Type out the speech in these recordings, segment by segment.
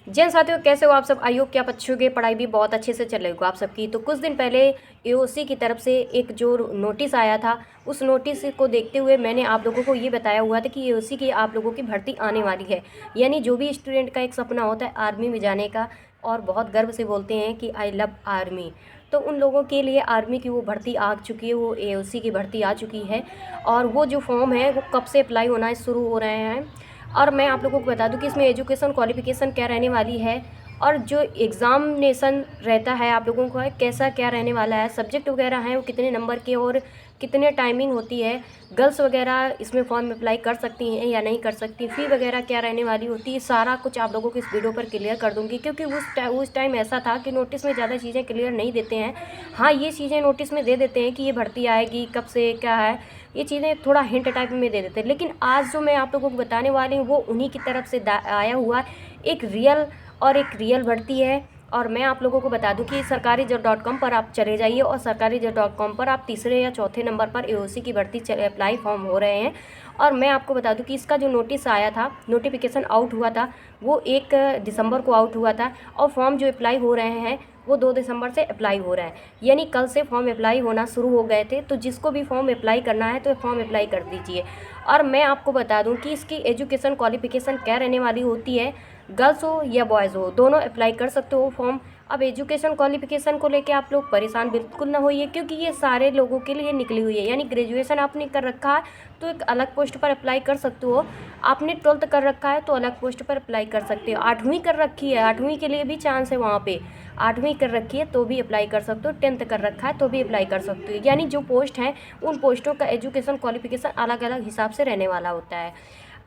जैन साथियों, कैसे हो आप सब? आई होप कि आप अच्छे होंगे, पढ़ाई भी बहुत अच्छे से चल रही होगी आप सबकी। तो कुछ दिन पहले एओसी की तरफ से एक जो नोटिस आया था, उस नोटिस को देखते हुए मैंने आप लोगों को ये बताया हुआ था कि एओसी की आप लोगों की भर्ती आने वाली है। यानी जो भी स्टूडेंट का एक सपना होता है आर्मी में जाने का, और बहुत गर्व से बोलते हैं कि आई लव आर्मी, तो उन लोगों के लिए आर्मी की वो भर्ती आ चुकी है, वो एओसी की भर्ती आ चुकी है। और वो जो फॉर्म है वो कब से अप्लाई होना शुरू हो रहे हैं। और मैं आप लोगों को बता दूं कि इसमें एजुकेशन क्वालिफ़िकेशन क्या रहने वाली है, और जो एग्ज़ामिनेशन रहता है आप लोगों का कैसा क्या रहने वाला है, सब्जेक्ट वगैरह हैं वो कितने नंबर के और कितने टाइमिंग होती है, गर्ल्स वगैरह इसमें फॉर्म अप्लाई कर सकती हैं या नहीं कर सकती, फ़ी वगैरह क्या रहने वाली होती है, सारा कुछ आप लोगों को इस वीडियो पर क्लियर कर दूँगी। क्योंकि उस टाइम ऐसा था कि नोटिस में ज़्यादा चीज़ें क्लियर नहीं देते हैं। हाँ, ये चीज़ें नोटिस में दे देते हैं कि ये भर्ती आएगी, कब से क्या है, ये चीज़ें थोड़ा हिंट टाइप में दे देते हैं। लेकिन आज जो मैं आप लोगों को बताने वाली हूँ वो उन्हीं की तरफ से आया हुआ एक रियल भर्ती है। और मैं आप लोगों को बता दूं कि सरकारी जॉब .com पर आप चले जाइए, और सरकारी जॉब .com पर आप तीसरे या चौथे नंबर पर एओसी की भर्ती अप्लाई फॉर्म हो रहे हैं। और मैं आपको बता दूं कि इसका जो नोटिस आया था, नोटिफिकेशन आउट हुआ था, वो 1 दिसंबर को आउट हुआ था। और फॉर्म जो अप्लाई हो रहे हैं वो 2 दिसंबर से अप्लाई हो रहा है। यानी कल से फॉर्म अप्लाई होना शुरू हो गए थे। तो जिसको भी फॉर्म अप्लाई करना है तो फॉर्म अप्लाई कर दीजिए। और मैं आपको बता दूं कि इसकी एजुकेशन क्वालिफ़िकेशन क्या रहने वाली होती है, गर्ल्स हो या बॉयज़ हो दोनों अप्लाई कर सकते हो फॉर्म। अब एजुकेशन क्वालिफ़िकेशन को लेके आप लोग परेशान बिल्कुल ना होइए, क्योंकि ये सारे लोगों के लिए निकली हुई है। यानी ग्रेजुएशन आपने कर रखा है तो एक अलग पोस्ट पर अप्लाई कर सकते हो, आपने 12th कर रखा है तो अलग पोस्ट पर अप्लाई कर सकते हो, 8वीं कर रखी है 8वीं के लिए भी चांस है वहाँ पे, 8वीं कर रखी है तो भी अप्लाई कर सकते हो, 10th कर रखा है तो भी अप्लाई कर सकते हो। यानी जो पोस्ट हैं उन पोस्टों का एजुकेशन क्वालिफ़िकेशन अलग अलग हिसाब से रहने वाला होता है।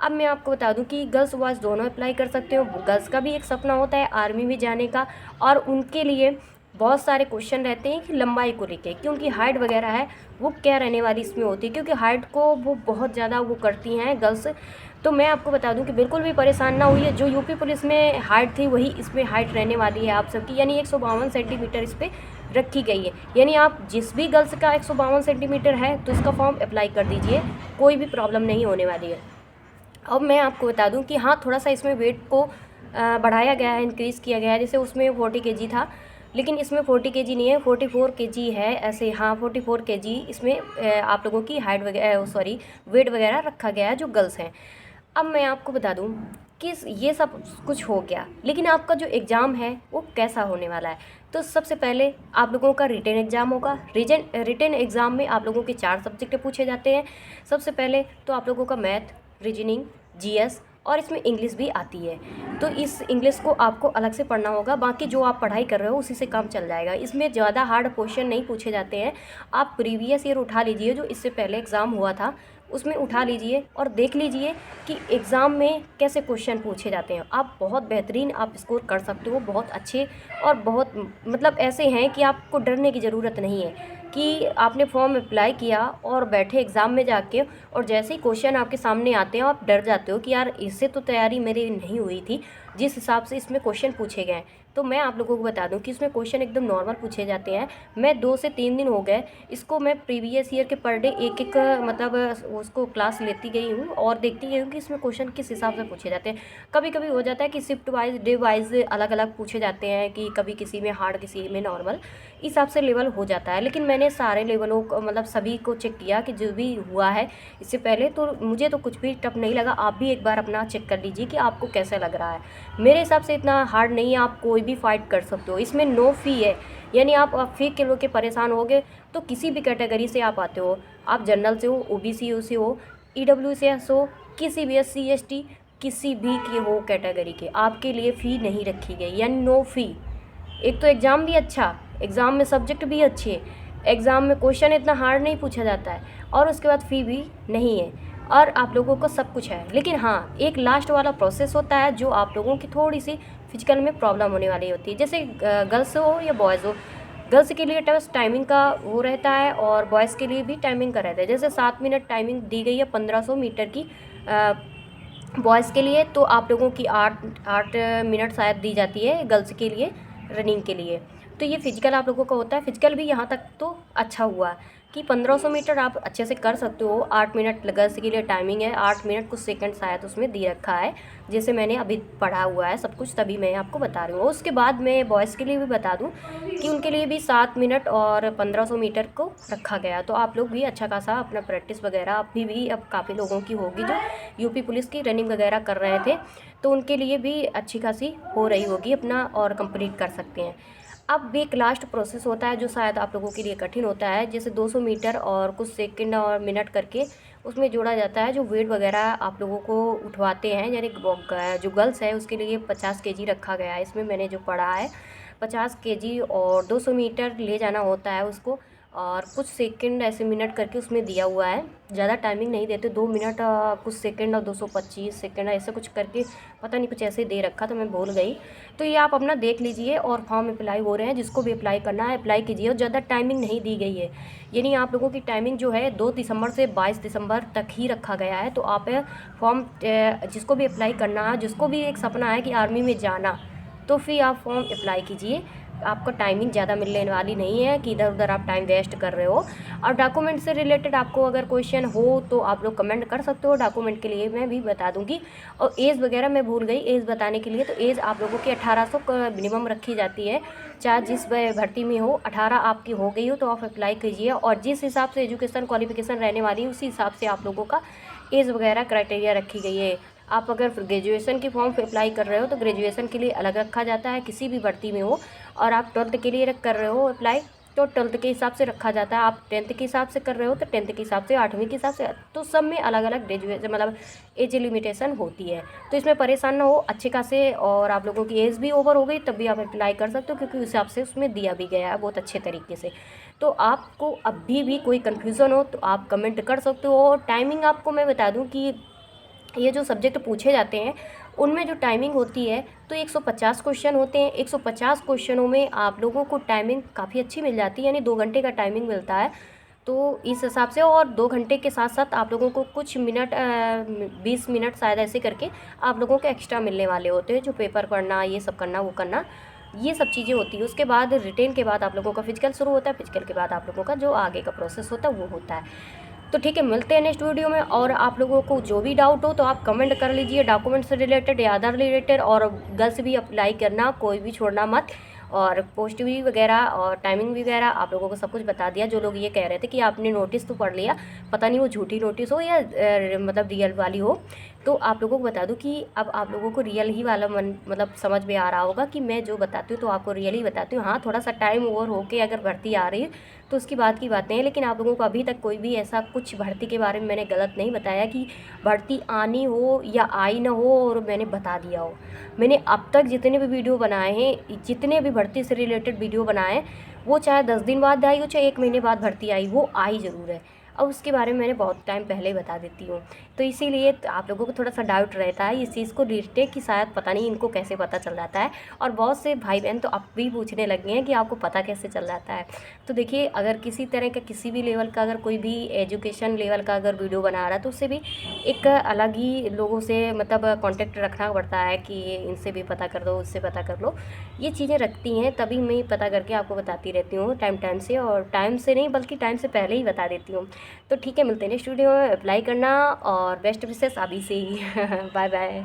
अब मैं आपको बता दूं कि गर्ल्स बॉयज़ दोनों अप्लाई कर सकते हो। गर्ल्स का भी एक सपना होता है आर्मी में जाने का, और उनके लिए बहुत सारे क्वेश्चन रहते हैं कि लंबाई को लेके, क्योंकि हाइट वगैरह है वो क्या रहने वाली इसमें होती है, क्योंकि हाइट को वो बहुत ज़्यादा वो करती हैं गर्ल्स। तो मैं आपको बता दूं कि बिल्कुल भी परेशान ना हुई है। जो यूपी पुलिस में हाइट थी वही इसमें हाइट रहने वाली है आप सबकी, यानी 152 सेंटीमीटर इस पर रखी गई है। यानी आप जिस भी गर्ल्स का 152 सेंटीमीटर है तो इसका फॉर्म अप्लाई कर दीजिए, कोई भी प्रॉब्लम नहीं होने वाली है। अब मैं आपको बता दूं कि हाँ, थोड़ा सा इसमें वेट को बढ़ाया गया है, इंक्रीज़ किया गया है। जैसे उसमें 40 kg था, लेकिन इसमें 40 kg नहीं है, 44 kg है ऐसे। हाँ, 44 kg इसमें आप लोगों की हाइट वगैरह सॉरी वेट वगैरह रखा गया है जो गर्ल्स हैं। अब मैं आपको बता दूं कि ये सब कुछ हो गया, लेकिन आपका जो एग्ज़ाम है वो कैसा होने वाला है। तो सबसे पहले आप लोगों का रिटन एग्ज़ाम होगा। रिटन एग्ज़ाम में आप लोगों के 4 सब्जेक्ट पूछे जाते हैं। सबसे पहले तो आप लोगों का मैथ, रीजनिंग, जीएस, और इसमें इंग्लिश भी आती है। तो इस इंग्लिश को आपको अलग से पढ़ना होगा, बाकी जो आप पढ़ाई कर रहे हो उसी से काम चल जाएगा। इसमें ज़्यादा हार्ड क्वेश्चन नहीं पूछे जाते हैं। आप प्रीवियस ईयर उठा लीजिए, जो इससे पहले एग्ज़ाम हुआ था उसमें उठा लीजिए और देख लीजिए कि एग्ज़ाम में कैसे क्वेश्चन पूछे जाते हैं। आप बहुत बेहतरीन आप स्कोर कर सकते हो, बहुत अच्छे, और बहुत मतलब ऐसे हैं कि आपको डरने की ज़रूरत नहीं है कि आपने फॉर्म अप्लाई किया और बैठे एग्ज़ाम में जाके, और जैसे ही क्वेश्चन आपके सामने आते हैं आप डर जाते हो कि यार इससे तो तैयारी मेरी नहीं हुई थी जिस हिसाब से इसमें क्वेश्चन पूछे गए। तो मैं आप लोगों को बता दूं कि इसमें क्वेश्चन एकदम नॉर्मल पूछे जाते हैं। मैं 2 से 3 दिन हो गए इसको मैं प्रीवियस ईयर के पर डे एक एक मतलब उसको क्लास लेती गई हूँ और देखती गई हूँ कि इसमें क्वेश्चन किस हिसाब से पूछे जाते हैं। कभी कभी हो जाता है कि शिफ्ट वाइज डे वाइज अलग अलग पूछे जाते हैं, कि कभी किसी में हार्ड किसी में नॉर्मल, इस हिसाब से लेवल हो जाता है। लेकिन मैंने सारे लेवलों को मतलब सभी को चेक किया कि जो भी हुआ है इससे पहले, तो मुझे तो कुछ भी टफ नहीं लगा। आप भी एक बार अपना चेक कर लीजिए कि आपको कैसा लग रहा है। मेरे हिसाब से इतना हार्ड नहीं है, आप कोई भी फाइट कर सकते हो। इसमें नो फ़ी है, यानी आप फी के लो के परेशान होगे तो किसी भी कैटेगरी से आप आते हो, आप जनरल से हो, ओबीसी से हो, ईडब्ल्यूएस हो, किसी भी एससी एसटी किसी भी के हो कैटेगरी के, आपके लिए फ़ी नहीं रखी गई, यानी नो फ़ी। एक तो एग्ज़ाम भी अच्छा, एग्ज़ाम में सब्जेक्ट भी अच्छे, एग्ज़ाम में क्वेश्चन इतना हार्ड नहीं पूछा जाता है, और उसके बाद फ़ी भी नहीं है, और आप लोगों को सब कुछ है। लेकिन हाँ, एक लास्ट वाला प्रोसेस होता है जो आप लोगों की थोड़ी सी फिजिकल में प्रॉब्लम होने वाली होती है। जैसे गर्ल्स हो या बॉयज़ हो, गर्ल्स के लिए टेस्ट टाइमिंग का वो रहता है और बॉयज़ के लिए भी टाइमिंग का रहता है। जैसे 7 मिनट टाइमिंग दी गई है 1500 मीटर की बॉयज़ के लिए, तो आप लोगों की 8 मिनट शायद दी जाती है गर्ल्स के लिए रनिंग के लिए। तो ये फिजिकल आप लोगों का होता है। फिजिकल भी यहाँ तक तो अच्छा हुआ, कि 1500 मीटर आप अच्छे से कर सकते हो। 8 मिनट गर्ल्स के लिए टाइमिंग है, 8 मिनट कुछ सेकंड शायद उसमें दे रखा है, जैसे मैंने अभी पढ़ा हुआ है सब कुछ, तभी मैं आपको बता रही हूँ। उसके बाद मैं बॉयज़ के लिए भी बता दूँ कि उनके लिए भी 7 मिनट और 1500 मीटर को रखा गया। तो आप लोग भी अच्छा खासा अपना प्रैक्टिस वगैरह अभी भी अब काफ़ी लोगों की होगी जो यूपी पुलिस की रनिंग वगैरह कर रहे थे, तो उनके लिए भी अच्छी खासी हो रही होगी अपना, और कंप्लीट कर सकते हैं। अब भी एक लास्ट प्रोसेस होता है जो शायद आप लोगों के लिए कठिन होता है, जैसे 200 मीटर और कुछ सेकंड और मिनट करके उसमें जोड़ा जाता है, जो वेट वगैरह आप लोगों को उठवाते हैं, यानी जो गर्ल्स है उसके लिए 50 केजी रखा गया है। इसमें मैंने जो पढ़ा है 50 केजी और 200 मीटर ले जाना होता है उसको, और कुछ सेकंड ऐसे मिनट करके उसमें दिया हुआ है। ज़्यादा टाइमिंग नहीं देते, 2 मिनट कुछ सेकंड और 225 सेकंड ऐसे कुछ करके, पता नहीं कुछ ऐसे दे रखा, तो मैं भूल गई। तो ये आप अपना देख लीजिए, और फॉर्म अप्लाई हो रहे हैं, जिसको भी अप्लाई करना है अप्लाई कीजिए। और ज़्यादा टाइमिंग नहीं दी गई है, यानी आप लोगों की टाइमिंग जो है 2 दिसंबर से 22 दिसंबर तक ही रखा गया है। तो आप फॉर्म जिसको भी अप्लाई करना है, जिसको भी एक सपना है कि आर्मी में जाना, तो फिर आप फॉर्म अप्लाई कीजिए। आपको टाइमिंग ज़्यादा मिलने वाली नहीं है कि इधर उधर आप टाइम वेस्ट कर रहे हो। और डॉक्यूमेंट से रिलेटेड आपको अगर क्वेश्चन हो तो आप लोग कमेंट कर सकते हो, डॉक्यूमेंट के लिए मैं भी बता दूंगी। और एज वगैरह मैं भूल गई एज बताने के लिए, तो एज आप लोगों की 1800 मिनिमम रखी जाती है, चाहे जिस भर्ती में हो। 18 आपकी हो गई हो तो आप अप्लाई कीजिए, और जिस हिसाब से एजुकेशन क्वालिफिकेशन रहने वाली है उसी हिसाब से आप लोगों का एज वगैरह क्राइटेरिया रखी गई है। आप अगर ग्रेजुएशन के फॉर्म पे अप्लाई कर रहे हो तो ग्रेजुएशन के लिए अलग रखा जाता है, किसी भी भर्ती में हो। और आप 12th के लिए कर रहे हो अप्लाई, तो 12th के हिसाब से रखा जाता है। आप 10th के हिसाब से कर रहे हो तो 10th के हिसाब से, 8वीं के हिसाब से, तो सब में अलग अलग ग्रेजुएशन मतलब एज लिमिटेशन होती है। तो इसमें परेशान ना हो अच्छे खासे, और आप लोगों की एज भी ओवर हो गई तब भी आप अप्लाई कर सकते हो, क्योंकि उस हिसाब से उसमें दिया भी गया है बहुत अच्छे तरीके से। तो आपको अभी भी कोई कन्फ्यूज़न हो तो आप कमेंट कर सकते हो। और टाइमिंग आपको मैं बता दूँ कि ये जो सब्जेक्ट पूछे जाते हैं उनमें जो टाइमिंग होती है, तो 150 क्वेश्चन होते हैं। 150 क्वेश्चनों में आप लोगों को टाइमिंग काफ़ी अच्छी मिल जाती है, यानी 2 घंटे का टाइमिंग मिलता है। तो इस हिसाब से, और 2 घंटे के साथ साथ आप लोगों को कुछ मिनट 20 मिनट शायद ऐसे करके आप लोगों को एक्स्ट्रा मिलने वाले होते हैं, जो पेपर पढ़ना, ये सब करना, वो करना, ये सब चीज़ें होती है। उसके बाद रिटेन के बाद आप लोगों का फिजिकल शुरू होता है, फिजिकल के बाद आप लोगों का जो आगे का प्रोसेस होता है वो होता है। तो ठीक है, मिलते हैं नेक्स्ट वीडियो में। और आप लोगों को जो भी डाउट हो तो आप कमेंट कर लीजिए, डॉक्यूमेंट से रिलेटेड या अदर रिलेटेड। और गर्ल्स भी अप्लाई करना, कोई भी छोड़ना मत। और पोस्ट भी वगैरह और टाइमिंग वगैरह आप लोगों को सब कुछ बता दिया। जो लोग ये कह रहे थे कि आपने नोटिस तो पढ़ लिया, पता नहीं वो झूठी नोटिस हो या मतलब रियल वाली हो, तो आप लोगों को बता दूं कि अब आप लोगों को रियल ही वाला मतलब समझ में आ रहा होगा कि मैं जो बताती हूँ तो आपको रियल ही बताती हूँ। हाँ, थोड़ा सा टाइम ओवर होके अगर भर्ती आ रही है तो उसकी बात की बातें हैं, लेकिन आप लोगों को अभी तक कोई भी ऐसा कुछ भर्ती के बारे में मैंने गलत नहीं बताया कि भर्ती आनी हो या आई ना हो और मैंने बता दिया हो। मैंने अब तक जितने भी वीडियो बनाए हैं, जितने भी भर्ती से रिलेटेड वीडियो बनाए हैं, वो चाहे 10 दिन बाद आई हो चाहे 1 महीने बाद भर्ती आई, वो आई ज़रूर है। और उसके बारे में मैंने बहुत टाइम पहले ही बता देती हूँ। तो इसीलिए आप लोगों को थोड़ा सा डाउट रहता है इस चीज़ को रिलेटेड कि शायद पता नहीं इनको कैसे पता चल जाता है। और बहुत से भाई बहन तो अब भी पूछने लगे हैं कि आपको पता कैसे चल जाता है। तो देखिए, अगर किसी तरह का किसी भी लेवल का, अगर कोई भी एजुकेशन लेवल का अगर वीडियो बना रहा है तो उससे भी एक अलग ही लोगों से मतलब कांटेक्ट रखना पड़ता है कि इनसे भी पता कर दो, उससे पता कर लो। ये चीज़ें रखती हैं, तभी मैं पता करके आपको बताती रहती हूँ टाइम टाइम से, और टाइम से नहीं बल्कि टाइम से पहले ही बता देती हूँ। तो ठीक है, मिलते हैं नेक्स्ट वीडियो में। अप्लाई करना और बेस्ट विशेस अभी से ही। Bye bye.